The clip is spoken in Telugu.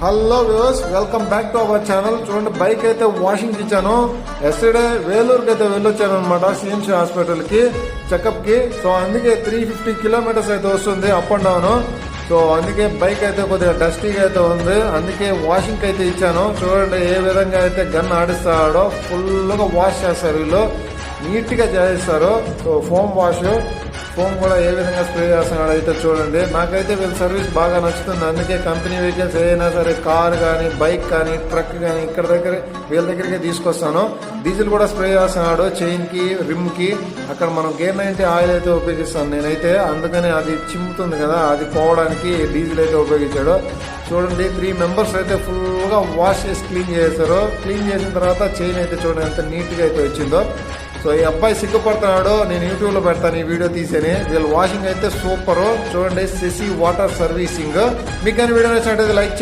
Hello viewers, welcome back to our channel. చూడండి, బైక్ అయితే వాషింగ్ ఇచ్చాను. ఎస్టర్డే వేలూరుకి అయితే వెళ్ళొచ్చాను అనమాట, సిఎంసి హాస్పిటల్ కి చెకప్ కి. సో అందుకే 350 కిలోమీటర్స్ అయితే వస్తుంది అప్ అండ్ డౌన్. సో అందుకే బైక్ అయితే కొద్దిగా డస్టీగా అయితే ఉంది, అందుకే వాషింగ్ అయితే ఇచ్చాను. చూడండి ఏ విధంగా అయితే గన్ ఆడిస్తాడో, ఫుల్ గా వాష్ చేస్తారు వీళ్ళు, నీట్ గా చేస్తారు. సో ఫోమ్ కూడా ఏ విధంగా స్ప్రే చేస్తున్నాడు అయితే చూడండి. నాకైతే వీళ్ళ సర్వీస్ బాగా నచ్చుతుంది, అందుకే కంపెనీ వెహికల్స్ ఏదైనా సరే, కార్ కానీ, బైక్ కానీ, ట్రక్ కానీ వీళ్ళ దగ్గరికి తీసుకొస్తాను. డీజిల్ కూడా స్ప్రే చేస్తున్నాడు చైన్ కి, రిమ్ కి. అక్కడ మనం గేర్ 90 ఆయిల్ అయితే ఉపయోగిస్తాను నేనైతే, అందుకని అది చిమ్ముతుంది కదా, అది పోవడానికి డీజిల్ అయితే ఉపయోగించాడు. చూడండి 3 మెంబర్స్ అయితే ఫుల్ గా వాష్ చేసి క్లీన్ చేశారు. క్లీన్ చేసిన తర్వాత చైన్ అయితే చూడండి ఎంత నీట్ గా అయితే వచ్చిందో. సో ఈ అబ్బాయి సిగ్గుపడుతున్నాడు, నేను యూట్యూబ్ లో పెడతాను ఈ వీడియో తీసేని. వీళ్ళ వాషింగ్ అయితే సూపర్. చూడండి, శశి వాటర్ సర్వీసింగ్. మీకు కానీ వీడియో నచ్చినట్టయితే లైక్ చేయండి.